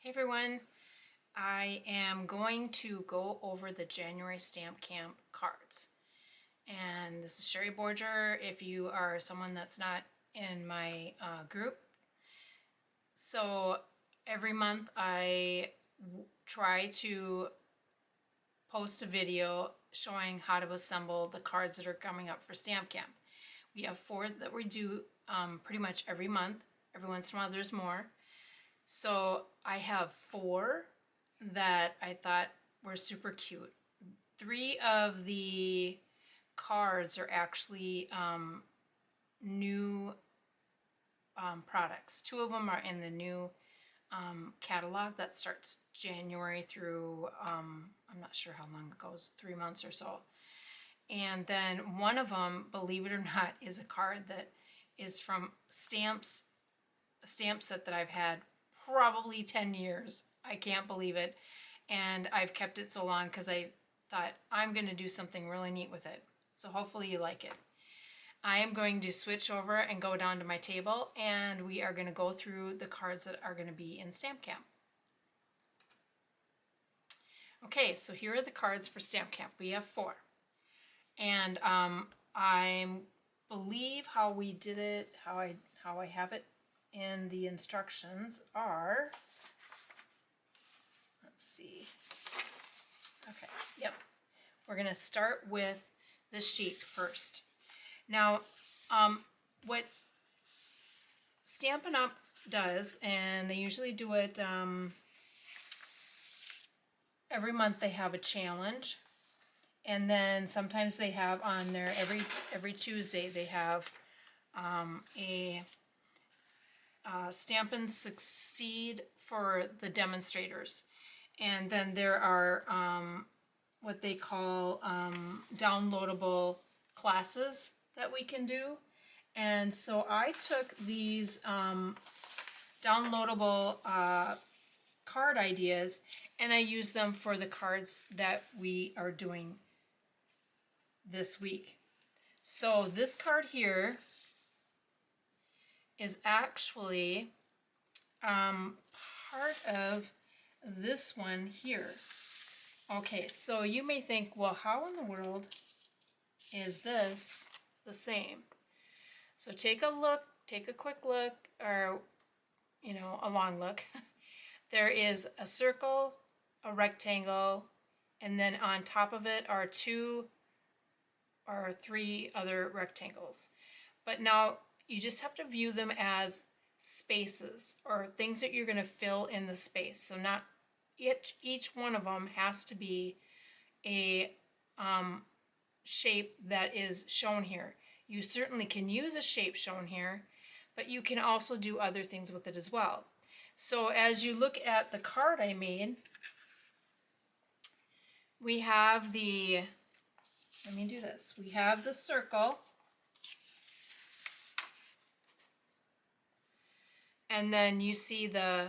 Hey everyone, I am going to go over the January Stamp Camp cards. And this is Sherry Borger if you are someone that's not in my group. So every month I try to post a video showing how to assemble the cards that are coming up for Stamp Camp. We have 4 that we do pretty much every month. Every once in a while there's more. So I have 4 that I thought were super cute. 3 of the cards are actually new products. 2 of them are in the new catalog that starts January through, I'm not sure how long it goes, 3 months or so. And then one of them, believe it or not, is a card that is from a stamp set that I've had probably 10 years. I can't believe it. And I've kept it so long because I thought I'm going to do something really neat with it. So hopefully you like it. I am going to switch over and go down to my table, and we are going to go through the cards that are going to be in Stamp Camp. Okay, so here are the cards for Stamp Camp. We have 4. And I believe how we did it, how I have it in the instructions are, let's see, okay, yep, we're going to start with the sheet first. Now, what Stampin' Up does, and they usually do it every month, they have a challenge, and then sometimes they have on there every Tuesday they have a Stampin' Succeed for the demonstrators. And then there are what they call downloadable classes that we can do. And so I took these downloadable card ideas and I used them for the cards that we are doing this week. So this card here is actually part of this one here. Okay, so you may think, well, how in the world is this the same? So take a look, take a quick look, or, you know, a long look. There is a circle, a rectangle, and then on top of it are 2 or 3 other rectangles. But now you just have to view them as spaces or things that you're going to fill in the space. So not each one of them has to be a shape that is shown here. You certainly can use a shape shown here, but you can also do other things with it as well. So as you look at the card I made, we have the, let me do this, we have the circle, and then you see the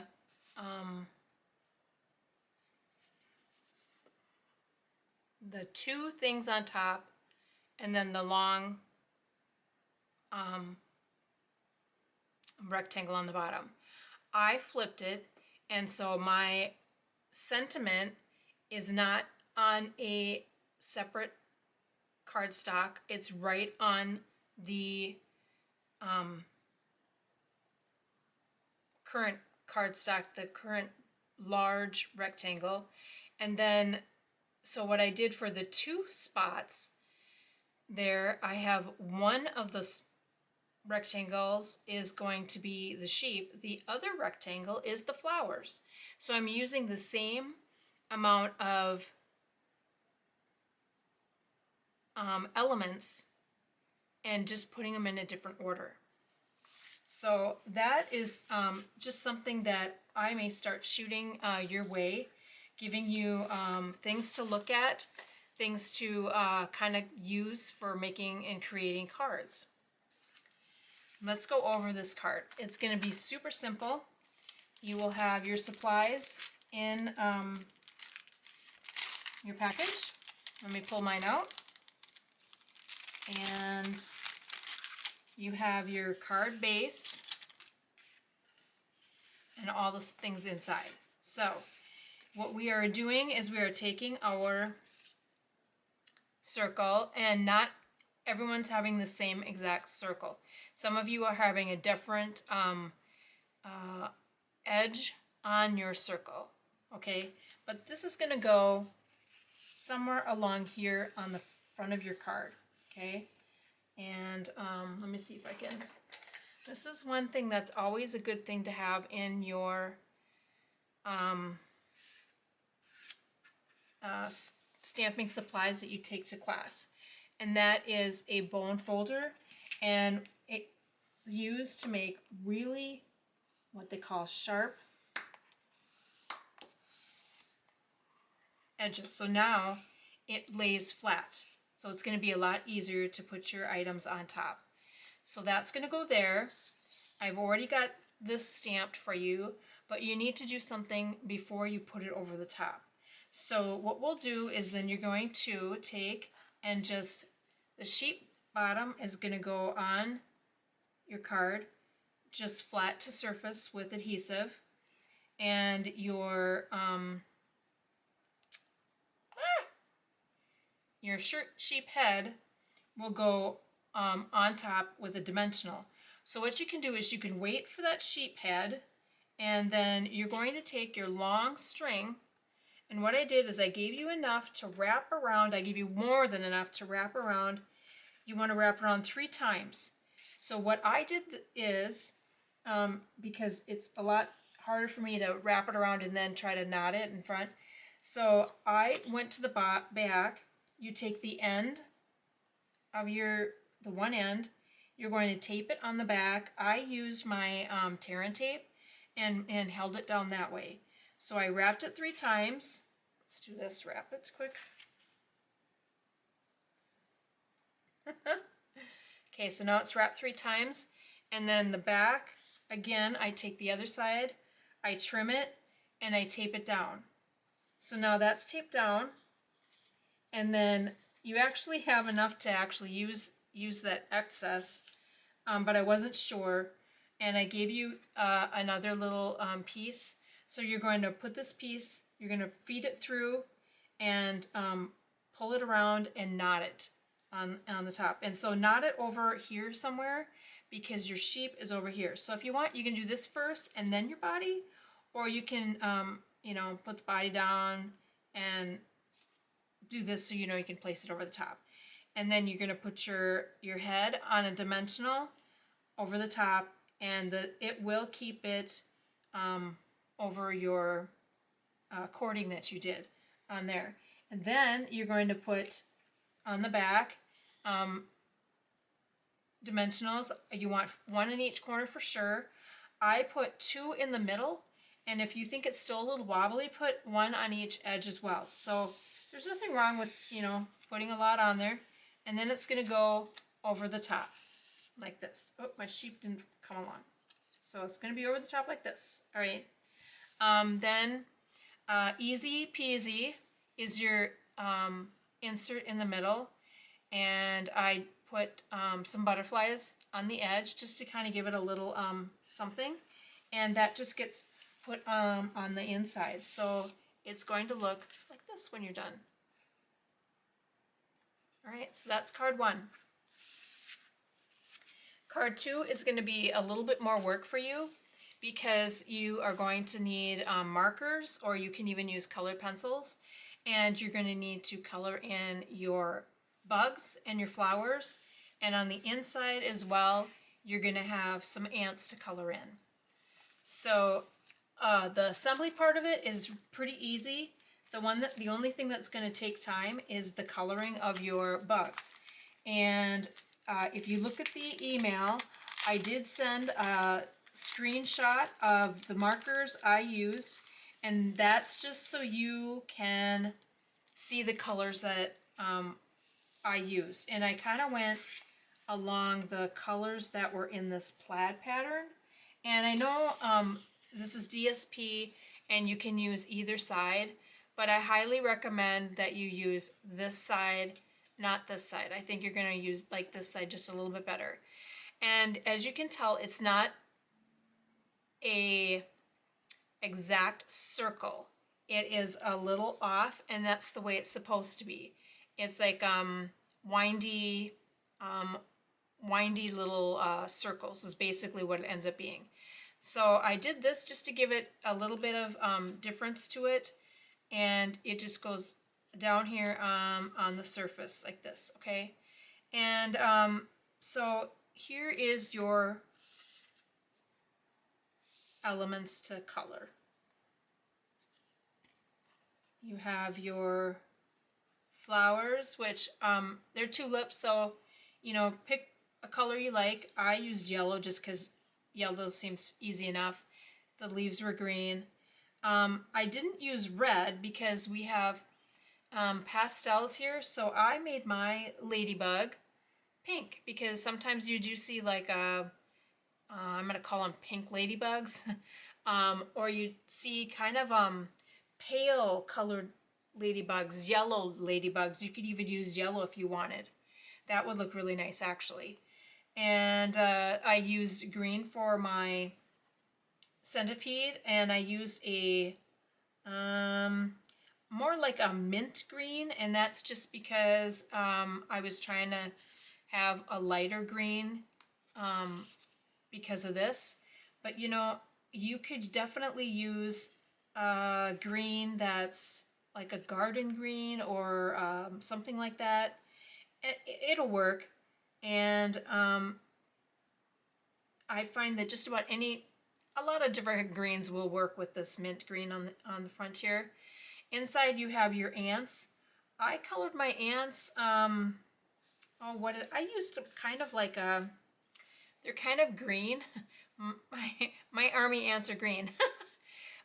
the 2 things on top, and then the long rectangle on the bottom. I flipped it, and so my sentiment is not on a separate cardstock. It's right on the current cardstock, the current large rectangle. And then, so what I did for the 2 spots there, I have one of the rectangles is going to be the sheep. The other rectangle is the flowers. So I'm using the same amount of elements and just putting them in a different order. So that is just something that I may start shooting your way, giving you things to look at, things to kind of use for making and creating cards. Let's go over this card. It's going to be super simple. You will have your supplies in your package. Let me pull mine out. And you have your card base and all the things inside. So what we are doing is we are taking our circle, and not everyone's having the same exact circle. Some of you are having a different edge on your circle, okay? But this is going to go somewhere along here on the front of your card, okay? And let me see if I can. This is one thing that's always a good thing to have in your stamping supplies that you take to class, and that is a bone folder, and it's used to make really what they call sharp edges. So now it lays flat, so it's going to be a lot easier to put your items on top. So that's going to go there. I've already got this stamped for you, but you need to do something before you put it over the top. So what we'll do is then you're going to take and just, the sheet bottom is going to go on your card, just flat to surface with adhesive, and your shirt sheep head will go on top with a dimensional. So what you can do is you can wait for that sheep head, and then you're going to take your long string, and what I did is I gave you enough to wrap around. I gave you more than enough to wrap around. You want to wrap around 3 times. So what I did is, because it's a lot harder for me to wrap it around and then try to knot it in front, so I went to the back. You take the end of the one end, you're going to tape it on the back. I used my tear and tape and held it down that way. So I wrapped it 3 times. Let's do this, wrap it quick. Okay, so now it's wrapped 3 times, and then the back, again, I take the other side, I trim it, and I tape it down. So now that's taped down, and then you actually have enough to actually use that excess, but I wasn't sure, and I gave you another little piece. So you're going to put this piece, you're going to feed it through and pull it around and knot it on the top. And so knot it over here somewhere, because your sheep is over here. So if you want, you can do this first and then your body, or you can you know, put the body down and do this so you know you can place it over the top. And then you're going to put your head on a dimensional over the top, and it will keep it over your cording that you did on there. And then you're going to put on the back dimensionals. You want 1 in each corner for sure. I put 2 in the middle, and if you think it's still a little wobbly, put 1 on each edge as well. So there's nothing wrong with, you know, putting a lot on there. And then it's going to go over the top like this. Oh, my sheep didn't come along. So it's going to be over the top like this. All right. Then easy peasy is your insert in the middle, and I put some butterflies on the edge just to kind of give it a little something, and that just gets put on the inside, so it's going to look like this when you're done. All right, so that's card 1. Card 2 is going to be a little bit more work for you, because you are going to need markers, or you can even use colored pencils, and you're going to need to color in your bugs and your flowers, and on the inside as well you're going to have some ants to color in. So the assembly part of it is pretty easy. The only thing that's going to take time is the coloring of your bugs. And if you look at the email, I did send a screenshot of the markers I used, and that's just so you can see the colors that I used. And I kind of went along the colors that were in this plaid pattern. And I know this is DSP and you can use either side, but I highly recommend that you use this side, not this side. I think you're going to use like this side just a little bit better. And as you can tell, it's not a exact circle. It is a little off, and that's the way it's supposed to be. It's like windy, um, windy little circles is basically what it ends up being. So I did this just to give it a little bit of difference to it, and it just goes down here on the surface like this, okay? And so here is your elements to color. You have your flowers, which they're tulips, so you know, pick a color you like. I used yellow just because yellow seems easy enough. The leaves were green. I didn't use red because we have pastels here, so I made my ladybug pink because sometimes you do see like I'm gonna call them pink ladybugs, or you see kind of pale colored ladybugs, yellow ladybugs. You could even use yellow if you wanted. That would look really nice actually. And I used green for my centipede, and I used a more like a mint green, and that's just because I was trying to have a lighter green because of this. But you know, you could definitely use green that's like a garden green or something like that. It'll work. And I find that just about a lot of different greens will work with this mint green on the front here. Inside you have your ants. I colored my ants, I used kind of like they're kind of green. my army ants are green.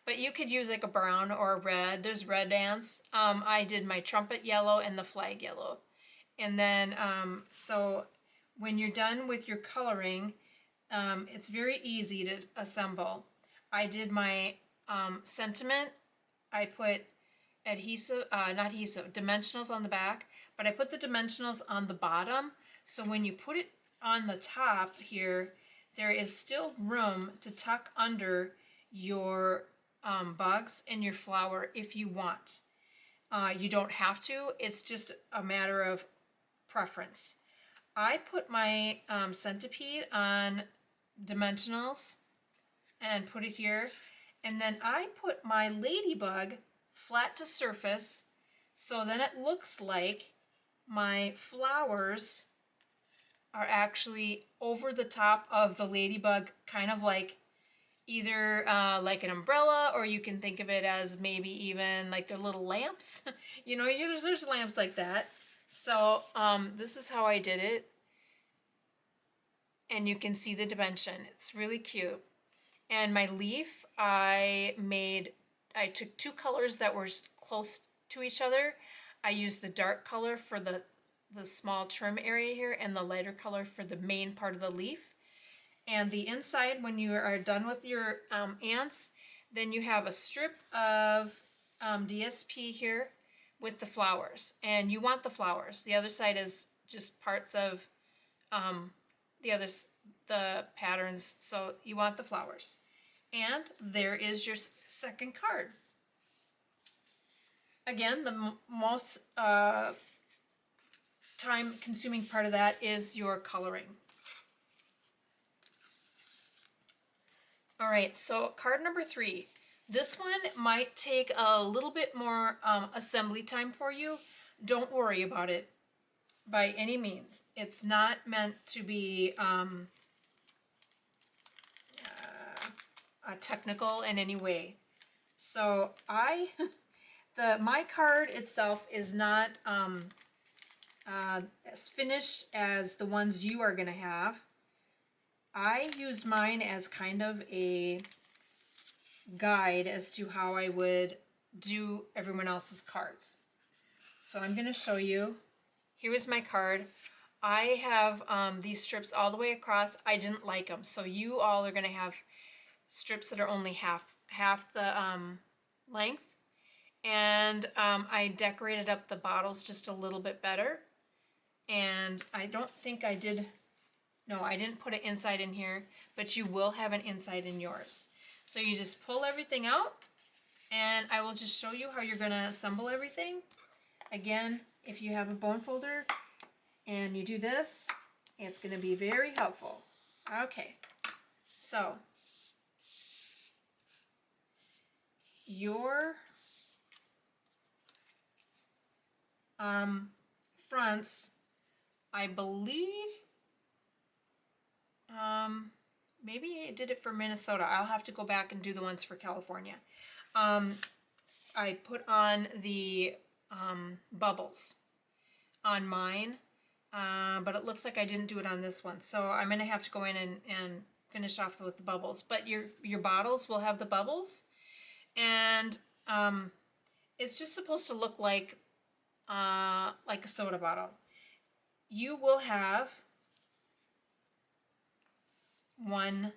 But you could use like a brown or a red. There's red ants. I did my trumpet yellow and the flag yellow. And then, so when you're done with your coloring, it's very easy to assemble. I did my sentiment. I put dimensionals on the back, but I put the dimensionals on the bottom. So when you put it on the top here, there is still room to tuck under your bugs and your flower if you want. You don't have to. It's just a matter of preference. I put my centipede on dimensionals and put it here, and then I put my ladybug flat to surface, so then it looks like my flowers are actually over the top of the ladybug, kind of like either like an umbrella, or you can think of it as maybe even like their little lamps. You know, there's lamps like that. So this is how I did it, and you can see the dimension. It's really cute. And my leaf, I took two colors that were close to each other. I used the dark color for the small trim area here, and the lighter color for the main part of the leaf. And the inside, when you are done with your ants, then you have a strip of DSP here with the flowers, and you want the flowers. The other side is just parts of the patterns, so you want the flowers. And there is your second card. Again, the most time-consuming part of that is your coloring. All right, so card number 3. This one might take a little bit more assembly time for you. Don't worry about it by any means. It's not meant to be technical in any way. So my card itself is not as finished as the ones you are gonna have. I used mine as kind of a guide as to how I would do everyone else's cards. So I'm gonna show you. Here is my card. I have these strips all the way across. I didn't like them, so you all are gonna have strips that are only half the length. And I decorated up the bottles just a little bit better. And I don't think I did, no, I didn't put an inside in here, but you will have an inside in yours. So you just pull everything out, and I will just show you how you're going to assemble everything. Again, if you have a bone folder and you do this, it's going to be very helpful. Okay, so your fronts, I believe, maybe I did it for Minnesota. I'll have to go back and do the ones for California. I put on the bubbles on mine, but it looks like I didn't do it on this one. So I'm gonna have to go in and finish off with the bubbles. But your bottles will have the bubbles, and it's just supposed to look like a soda bottle. You will have one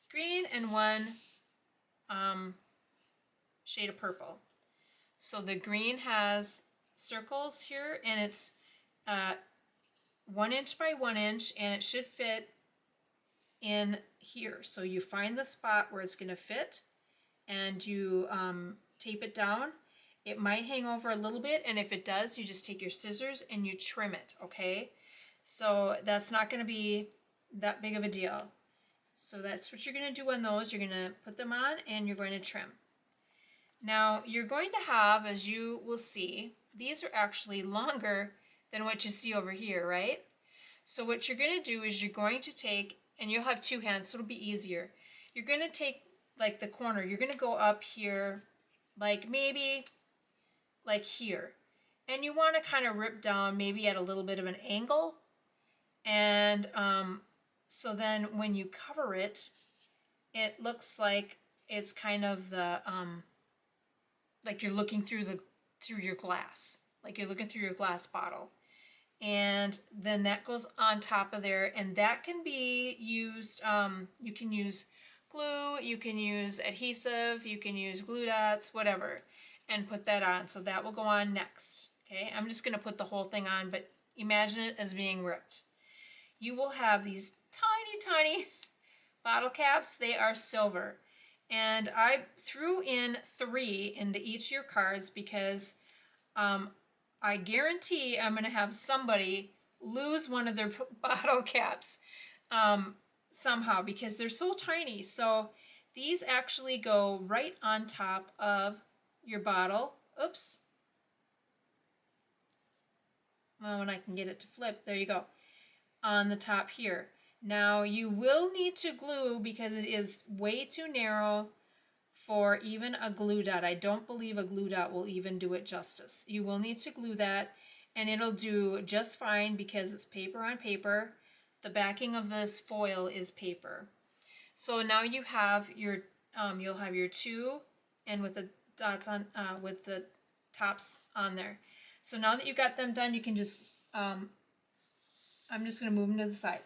green and one shade of purple. So the green has circles here, and it's 1 inch by 1 inch, and it should fit in here. So you find the spot where it's going to fit, and you tape it down. It might hang over a little bit, and if it does, you just take your scissors and you trim it, okay? So that's not going to be that big of a deal. So that's what you're going to do on those. You're going to put them on, and you're going to trim. Now, you're going to have, as you will see, these are actually longer than what you see over here, right? So what you're going to do is you're going to take, and you'll have two hands, so it'll be easier. You're going to take, like, the corner. You're going to go up here, like maybe like here. And you want to kind of rip down maybe at a little bit of an angle. And so then when you cover it, it looks like it's kind of the, like you're looking through your glass. Like you're looking through your glass bottle. And then that goes on top of there, and that can be used, you can use glue, you can use adhesive, you can use glue dots, whatever, and put that on. So that will go on next. Okay, I'm just going to put the whole thing on, but imagine it as being ripped. You will have these tiny, tiny bottle caps. They are silver. And I threw in 3 into each of your cards because I guarantee I'm going to have somebody lose one of their bottle caps somehow because they're so tiny. So these actually go right on top of your bottle. Oops. Well, when I can get it to flip, there you go. On the top here. Now you will need to glue because it is way too narrow for even a glue dot. I don't believe a glue dot will even do it justice. You will need to glue that, and it'll do just fine because it's paper on paper. The backing of this foil is paper. So now you have your, you'll have your 2, and with the dots on, with the tops on there. So now that you've got them done, you can just, I'm just going to move them to the side.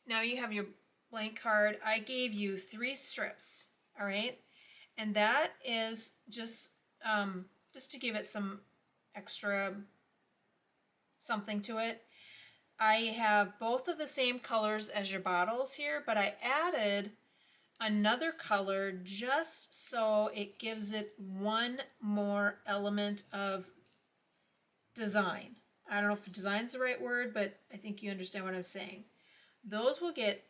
Now you have your blank card. I gave you 3 strips, all right? And that is just to give it some extra something to it. I have both of the same colors as your bottles here, but I added another color just so it gives it one more element of design. I don't know if design's the right word, but I think you understand what I'm saying. Those will get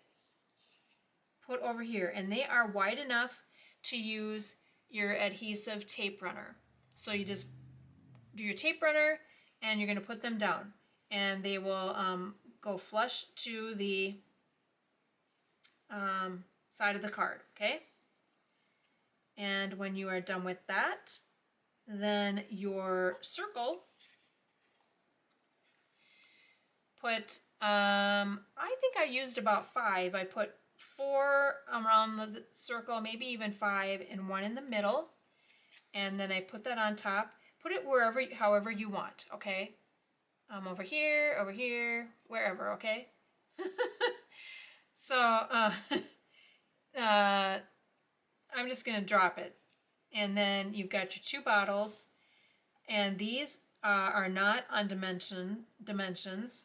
put over here, and they are wide enough to use your adhesive tape runner. So you just do your tape runner, and you're going to put them down, and they will go flush to the side of the card, okay? And when you are done with that, then your circle, put, I think I used about 5. I put 4 around the circle, maybe even 5, and 1 in the middle. And then I put that on top. Put it wherever, however you want, okay? Over here, wherever, okay? So, I'm just going to drop it. And then you've got your 2 bottles. And these are not on dimensionals.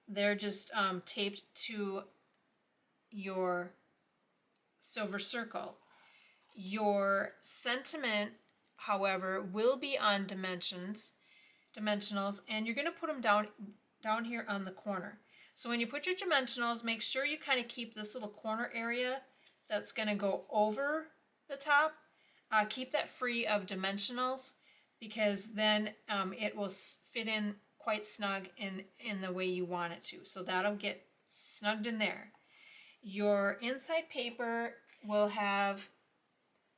They're just taped to your silver circle. Your sentiment, however, will be on dimensionals, and you're going to put them down here on the corner. So when you put your dimensionals, make sure you kind of keep this little corner area that's going to go over the top. Keep that free of dimensionals, because then it will fit in quite snug in the way you want it to. So that'll get snugged in there. Your inside paper will have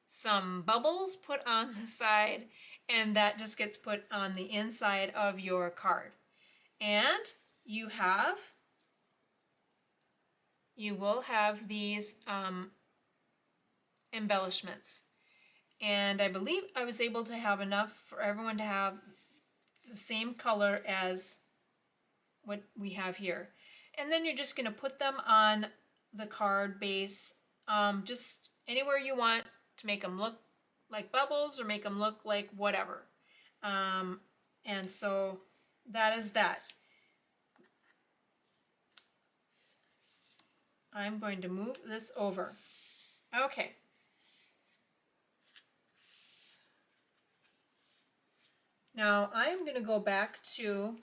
some bubbles put on the side, and that just gets put on the inside of your card. And you will have these embellishments. And I believe I was able to have enough for everyone to have the same color as what we have here. And then you're just going to put them on the card base, just anywhere you want to make them look like bubbles or make them look like whatever. And so that is that. I'm going to move this over. Okay. Now I'm going to go back to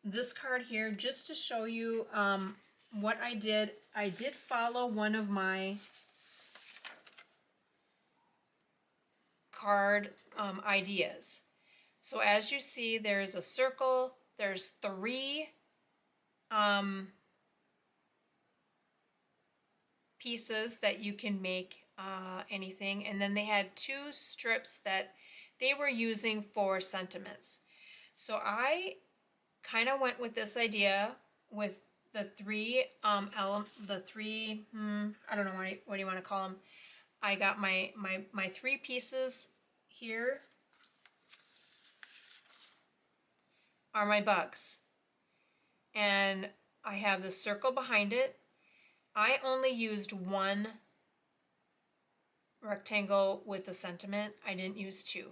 this card here just to show you what I did. I did follow one of my card ideas. So as you see, there's a circle, there's 3 pieces that you can make anything, and then they had 2 strips that they were using for sentiments. So I kind of went with this idea with the 3 I don't know what do you want to call them. I got my 3 pieces here are my bugs, and I have the circle behind it. I only used 1 rectangle with the sentiment. I didn't use 2.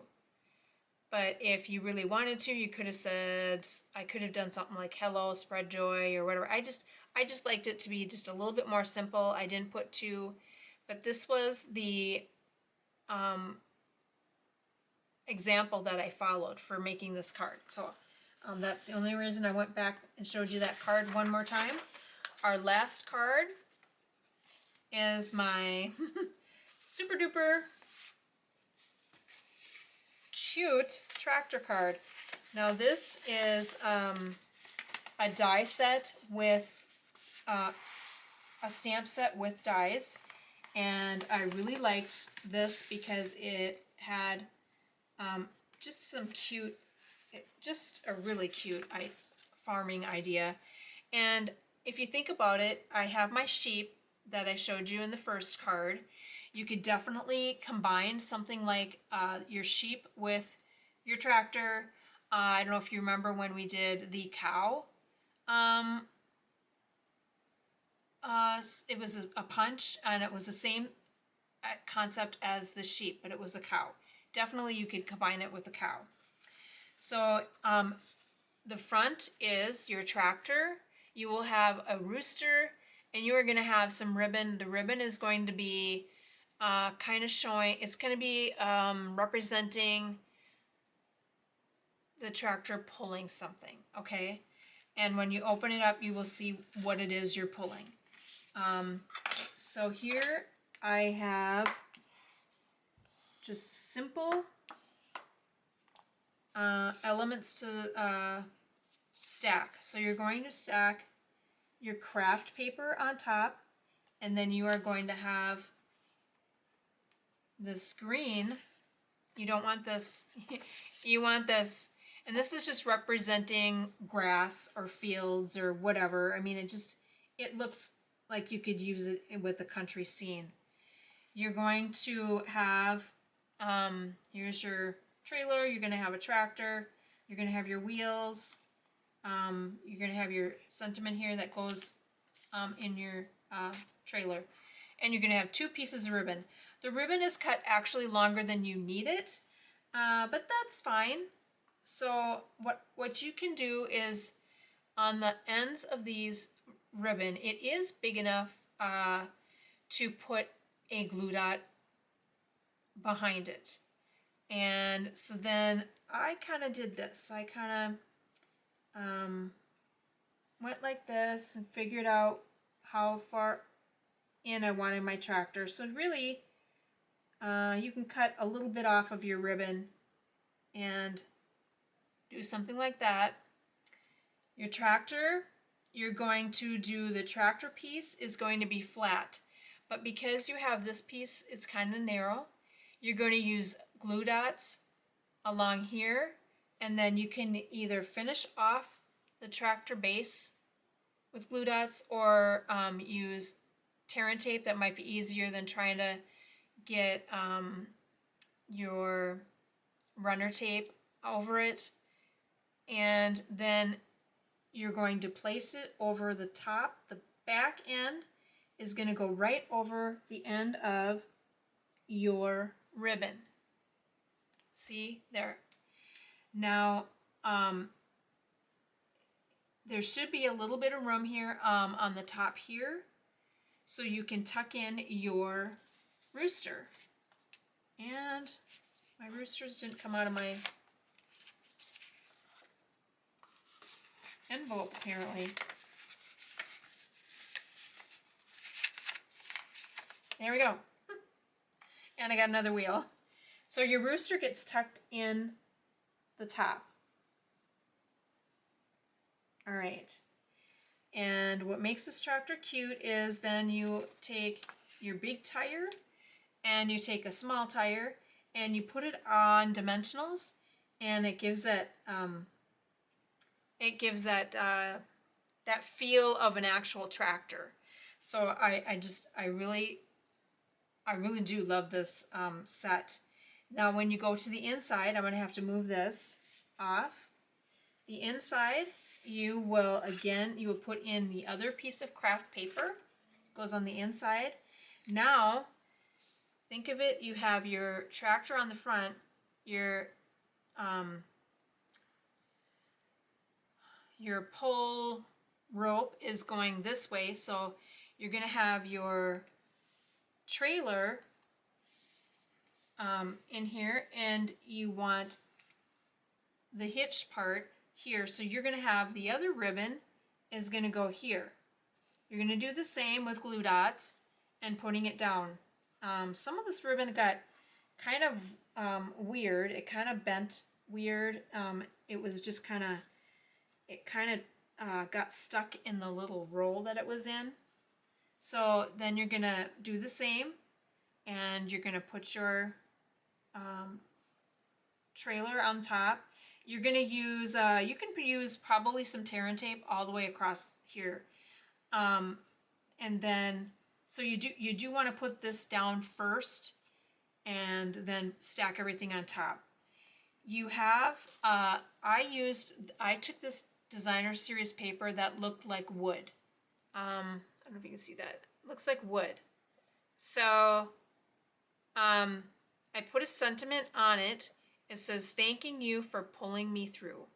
But if you really wanted to, you could have said, I could have done something like hello, spread joy, or whatever. I just liked it to be just a little bit more simple. I didn't put 2, but this was the example that I followed for making this card. So that's the only reason I went back and showed you that card one more time. Our last card is my super duper cute tractor card. Now this is a die set with a stamp set with dies, and I really liked this because it had just some cute, just a really cute farming idea. And if you think about it, I have my sheep that I showed you in the first card. You could definitely combine something like your sheep with your tractor. I don't know if you remember when we did the cow. It was a punch, and it was the same concept as the sheep, but it was a cow. Definitely you could combine it with a cow. So the front is your tractor. You will have a rooster, and you are going to have some ribbon. The ribbon is going to be kind of showing, it's going to be representing the tractor pulling something, okay? And when you open it up, you will see what it is you're pulling. So here I have just simple elements to stack. So you're going to stack your craft paper on top, and then you are going to have this green. You don't want this. You want this, and this is just representing grass or fields or whatever. I mean, it looks like you could use it with a country scene. You're going to have, here's your trailer. You're going to have a tractor. You're going to have your wheels. You're going to have your sentiment here that goes in your trailer. And you're going to have 2 pieces of ribbon. The ribbon is cut actually longer than you need it, but that's fine. So what you can do is on the ends of these ribbon, it is big enough to put a glue dot behind it. And so then I kind of did this. I kind of went like this and figured out how far in I wanted my tractor. So really, you can cut a little bit off of your ribbon and do something like that. Your tractor, you're going to do the tractor piece is going to be flat. But because you have this piece, it's kind of narrow, you're going to use glue dots along here, and then you can either finish off the tractor base with glue dots or use tear and tape. That might be easier than trying to get your runner tape over it. And then you're going to place it over the top. The back end is going to go right over the end of your ribbon. See there. Now there should be a little bit of room here on the top here, so you can tuck in your rooster. And my roosters didn't come out of my envelope apparently. There we go. And I got another wheel. So your rooster gets tucked in the top. All right. And what makes this tractor cute is then you take your big tire and you take a small tire and you put it on dimensionals, and it gives that that feel of an actual tractor. So I really do love this set. Now when you go to the inside, I'm going to have to move this off. The inside, you will put in the other piece of craft paper. It goes on the inside. Now, think of it, you have your tractor on the front, your pull rope is going this way, so you're going to have your trailer in here, and you want the hitch part here, so you're going to have the other ribbon is going to go here. You're going to do the same with glue dots and putting it down. Some of this ribbon got kind of weird. It kind of bent weird. It was just kind of got stuck in the little roll that it was in. So then you're going to do the same, and you're going to put your trailer on top. You're going to use, you can use probably some tear and tape all the way across here. And then, so you do want to put this down first and then stack everything on top. You have, I took this designer series paper that looked like wood. I don't know if you can see that. It looks like wood. So I put a sentiment on it. It says, "Thanking you for pulling me through."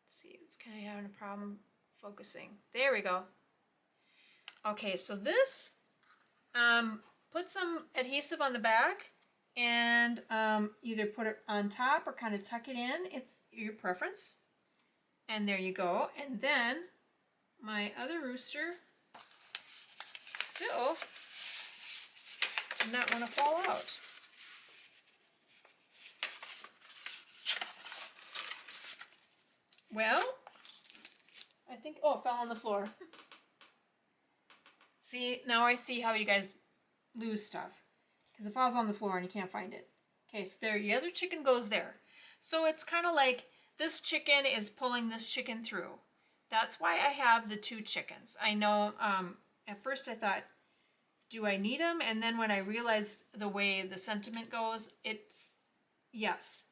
Let's see, it's kind of having a problem focusing. There we go. Okay, so this, put some adhesive on the back and either put it on top or kind of tuck it in. It's your preference. And there you go. And then my other rooster still did not want to fall out. Well, I think, oh, it fell on the floor. See, now I see how you guys lose stuff, because it falls on the floor and you can't find it. Okay, so there, the other chicken goes there. So it's kind of like this chicken is pulling this chicken through. That's why I have the two chickens. I know, at first I thought, do I need them? And then when I realized the way the sentiment goes, it's yes.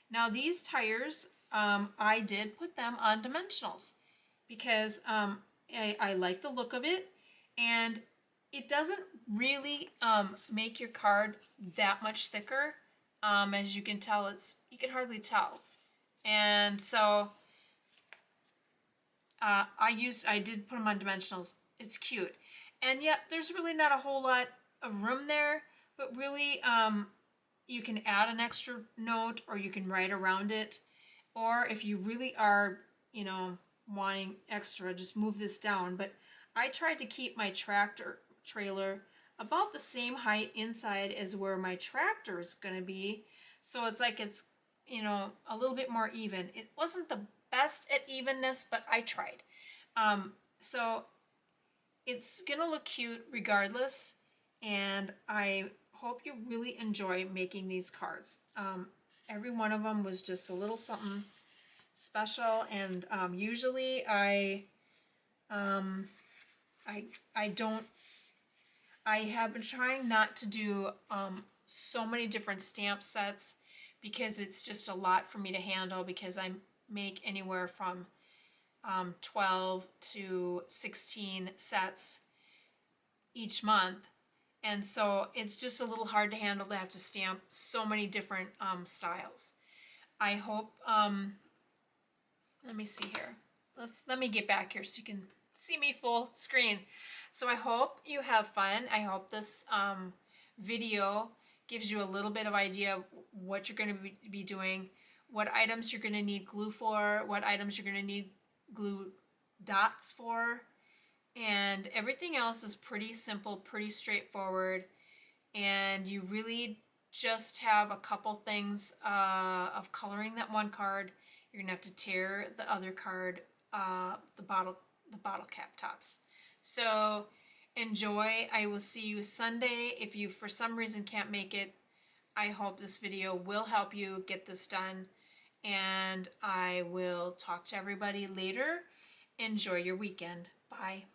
Now these tires, I did put them on dimensionals because I like the look of it, and it doesn't really make your card that much thicker. As you can tell, you can hardly tell. And so I did put them on dimensionals. It's cute. And yet there's really not a whole lot of room there, but really you can add an extra note or you can write around it. Or if you really are, wanting extra, just move this down. But I tried to keep my tractor trailer about the same height inside as where my tractor is going to be. So it's like it's, a little bit more even. It wasn't the best at evenness, but I tried. So it's going to look cute regardless. And I hope you really enjoy making these cards. Every one of them was just a little something special, and usually I have been trying not to do so many different stamp sets because it's just a lot for me to handle, because I make anywhere from 12 to 16 sets each month. And so it's just a little hard to handle to have to stamp so many different styles. I hope, let me see here. Let me get back here so you can see me full screen. So I hope you have fun. I hope this video gives you a little bit of idea of what you're going to be doing, what items you're going to need glue for, what items you're going to need glue dots for, and everything else is pretty simple, pretty straightforward, and you really just have a couple things of coloring that one card. You're gonna have to tear the other card, the bottle cap tops. So enjoy. I will see you Sunday. If you for some reason can't make it, I hope this video will help you get this done, and I will talk to everybody later. Enjoy your weekend. Bye.